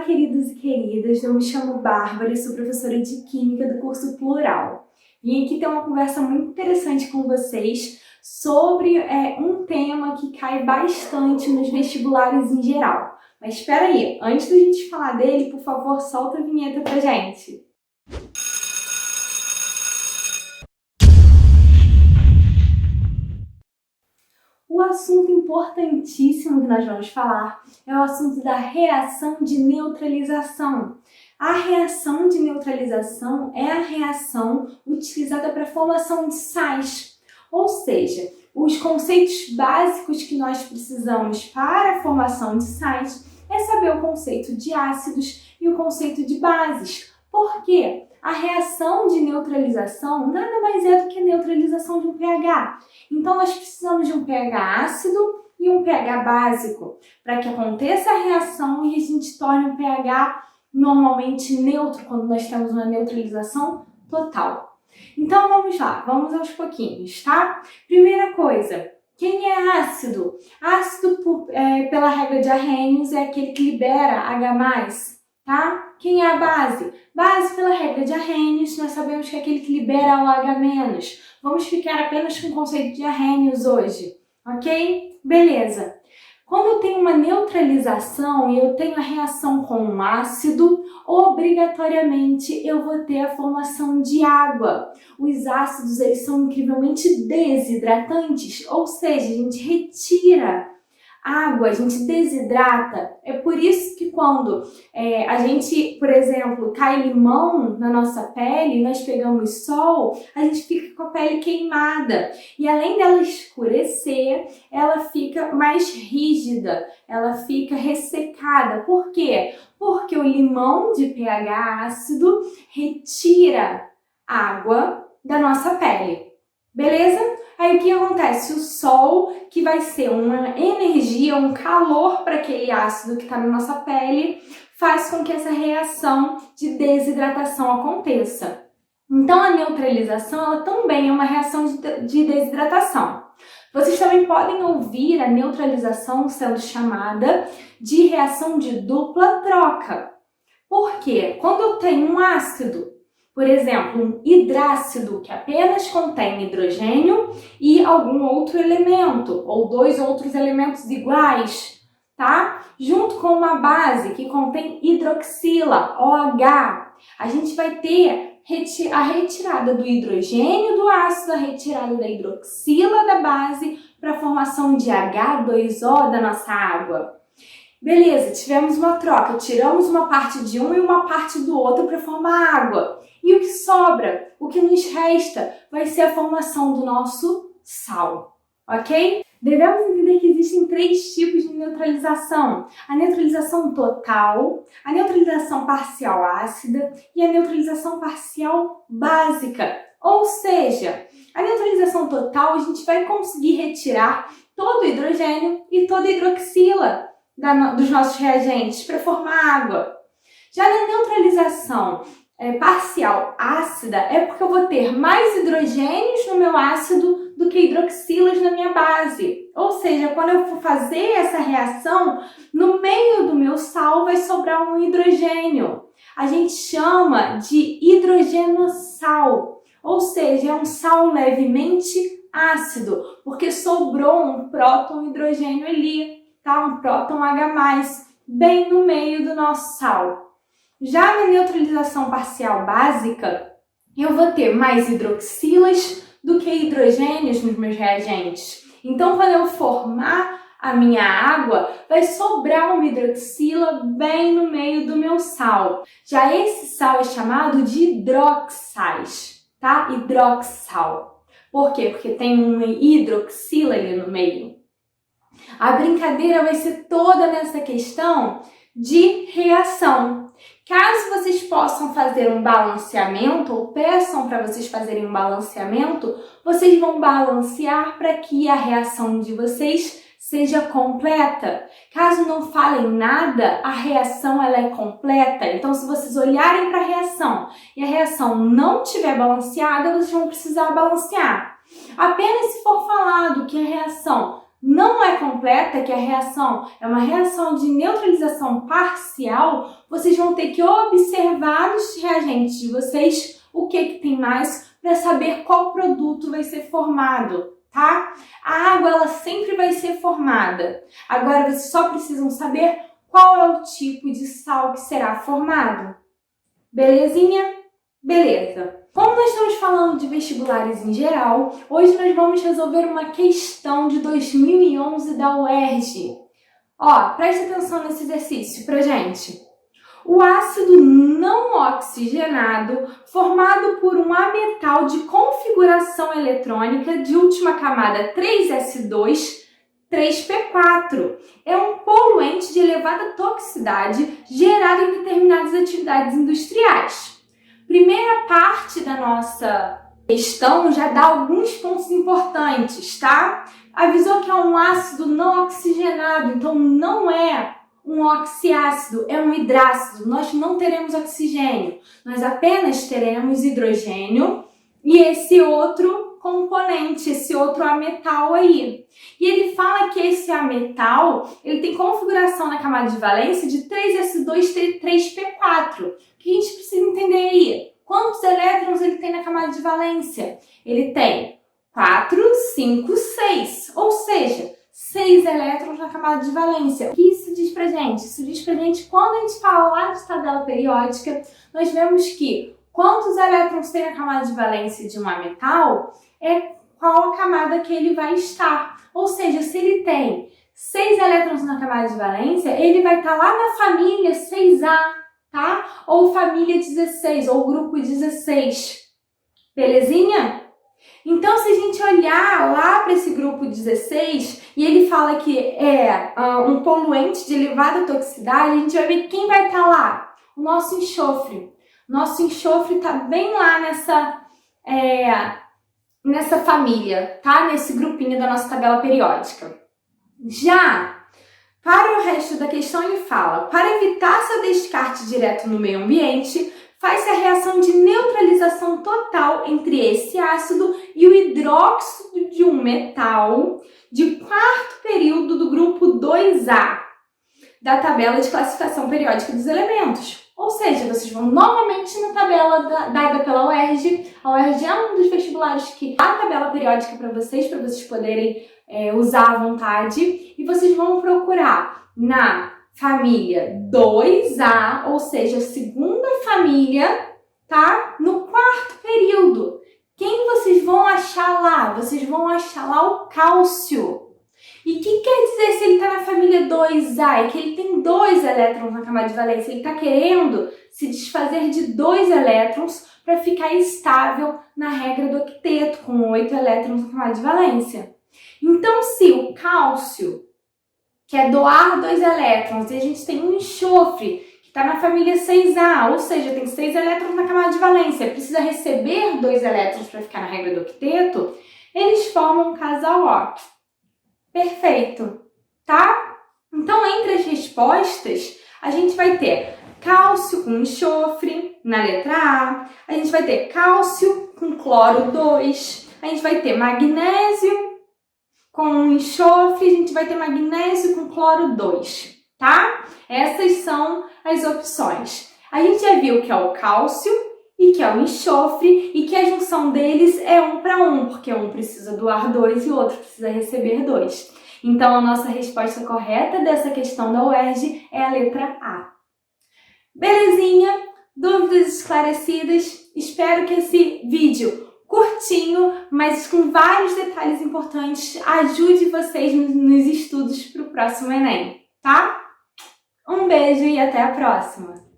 Olá, queridos e queridas, eu me chamo Bárbara e sou professora de Química do curso Plural. Vim aqui ter uma conversa muito interessante com vocês sobre um tema que cai bastante nos vestibulares em geral. Mas espera aí, antes da gente falar dele, por favor, solta a vinheta pra gente. O assunto importantíssimo que nós vamos falar é o assunto da reação de neutralização. A reação de neutralização é a reação utilizada para a formação de sais, ou seja, os conceitos básicos que nós precisamos para a formação de sais é saber o conceito de ácidos e o conceito de bases. Por quê? A reação de neutralização nada mais é do que a neutralização de um pH. Então, nós precisamos de um pH ácido e um pH básico para que aconteça a reação e a gente torne um pH normalmente neutro quando nós temos uma neutralização total. Então, vamos lá, vamos aos pouquinhos, tá? Primeira coisa, quem é ácido? Ácido, pela regra de Arrhenius, é aquele que libera H+, tá? Quem é a base? Base, pela regra de Arrhenius, nós sabemos que é aquele que libera o H-. Vamos ficar apenas com o conceito de Arrhenius hoje, ok? Beleza. Quando eu tenho uma neutralização e eu tenho a reação com um ácido, obrigatoriamente eu vou ter a formação de água. Os ácidos, eles são incrivelmente desidratantes, ou seja, a gente retira água, a gente desidrata. É por isso que quando a gente, por exemplo, cai limão na nossa pele, nós pegamos sol, a gente fica com a pele queimada. E além dela escurecer, ela fica mais rígida, ela fica ressecada. Por quê? Porque o limão de pH ácido retira água da nossa pele. Beleza? Aí o que acontece? O sol, que vai ser uma energia, um calor para aquele ácido que está na nossa pele, faz com que essa reação de desidratação aconteça. Então a neutralização ela também é uma reação de desidratação. Vocês também podem ouvir a neutralização sendo chamada de reação de dupla troca. Por quê? Quando eu tenho um ácido, por exemplo, um hidrácido que apenas contém hidrogênio e algum outro elemento, ou dois outros elementos iguais, tá? Junto com uma base que contém hidroxila, OH, a gente vai ter a retirada do hidrogênio do ácido, a retirada da hidroxila da base para a formação de H2O da nossa água. Beleza, tivemos uma troca, tiramos uma parte de um e uma parte do outro para formar água. E o que sobra, o que nos resta, vai ser a formação do nosso sal, ok? Devemos entender que existem 3 tipos de neutralização. A neutralização total, a neutralização parcial ácida e a neutralização parcial básica. Ou seja, a neutralização total a gente vai conseguir retirar todo o hidrogênio e toda a hidroxila dos nossos reagentes para formar água. Já na neutralização parcial ácida é porque eu vou ter mais hidrogênios no meu ácido do que hidroxilas na minha base. Ou seja, quando eu for fazer essa reação, no meio do meu sal vai sobrar um hidrogênio. A gente chama de hidrogenossal, ou seja, é um sal levemente ácido, porque sobrou um próton hidrogênio ali, tá? Um próton H+, bem no meio do nosso sal. Já na neutralização parcial básica, eu vou ter mais hidroxilas do que hidrogênios nos meus reagentes. Então, quando eu formar a minha água, vai sobrar uma hidroxila bem no meio do meu sal. Já esse sal é chamado de hidroxais, tá? Hidroxal. Por quê? Porque tem uma hidroxila ali no meio. A brincadeira vai ser toda nessa questão de reação. Caso vocês possam fazer um balanceamento ou peçam para vocês fazerem um balanceamento, vocês vão balancear para que a reação de vocês seja completa. Caso não falem nada, a reação ela é completa. Então, se vocês olharem para a reação e a reação não estiver balanceada, vocês vão precisar balancear. Apenas se for falado que a reação não é completa, que a reação é uma reação de neutralização parcial, vocês vão ter que observar nos reagentes de vocês o que tem mais para saber qual produto vai ser formado, tá? A água, ela sempre vai ser formada. Agora, vocês só precisam saber qual é o tipo de sal que será formado. Belezinha? Beleza. Como nós estamos falando de vestibulares em geral, hoje nós vamos resolver uma questão de 2011 da UERJ. Ó, preste atenção nesse exercício pra gente. O ácido não oxigenado, formado por um ametal de configuração eletrônica de última camada 3s2, 3p4, é um poluente de elevada toxicidade gerado em determinadas atividades industriais. Primeira parte da nossa questão já dá alguns pontos importantes, tá? Avisou que é um ácido não oxigenado, então não é um oxiácido, é um hidrácido. Nós não teremos oxigênio, nós apenas teremos hidrogênio e esse outro componente, esse outro ametal aí. E ele fala que esse ametal, ele tem configuração na camada de valência de 3s2, 3p4. O que a gente precisa entender aí? Quantos elétrons ele tem na camada de valência? Ele tem 4, 5, 6, ou seja, 6 elétrons na camada de valência. O que isso diz pra gente? Isso diz pra gente, quando a gente fala lá de tabela periódica, nós vemos que quantos elétrons tem na camada de valência de um ametal é qual a camada que ele vai estar. Ou seja, se ele tem 6 elétrons na camada de valência, ele vai estar lá na família 6A, tá? Ou família 16, ou grupo 16. Belezinha? Então, se a gente olhar lá para esse grupo 16 e ele fala que é um poluente de elevada toxicidade, a gente vai ver quem vai estar lá. O nosso enxofre. Nosso enxofre está bem lá nessa família, tá? Nesse grupinho da nossa tabela periódica. Já para o resto da questão, ele fala: para evitar seu descarte direto no meio ambiente, faz-se a reação de neutralização total entre esse ácido e o hidróxido de um metal de quarto período do grupo 2A da tabela de classificação periódica dos elementos. Ou seja, vocês vão novamente na tabela dada pela UERJ. A UERJ é um dos vestibulares que dá a tabela periódica para vocês poderem usar à vontade. E vocês vão procurar na família 2A, ou seja, a segunda família, tá? No quarto período. Quem vocês vão achar lá? Vocês vão achar lá o cálcio. E o que quer dizer se ele está na família 2A? É que ele tem 2 elétrons na camada de valência. Ele está querendo se desfazer de 2 elétrons para ficar estável na regra do octeto, com 8 elétrons na camada de valência. Então, se o cálcio quer doar 2 elétrons e a gente tem um enxofre que está na família 6A, ou seja, tem 6 elétrons na camada de valência, precisa receber 2 elétrons para ficar na regra do octeto, eles formam um casal O. Perfeito, tá? Então, entre as respostas, a gente vai ter cálcio com enxofre na letra A gente vai ter cálcio com cloro 2, a gente vai ter magnésio com enxofre, a gente vai ter magnésio com cloro 2, tá? Essas são as opções. A gente já viu que é o cálcio e que é o enxofre e que a junção deles é 1 para 1, porque um precisa doar 2 e o outro precisa receber 2. Então, a nossa resposta correta dessa questão da UERJ é a letra A. Belezinha? Dúvidas esclarecidas? Espero que esse vídeo curtinho, mas com vários detalhes importantes, ajude vocês nos estudos para o próximo Enem, tá? Um beijo e até a próxima!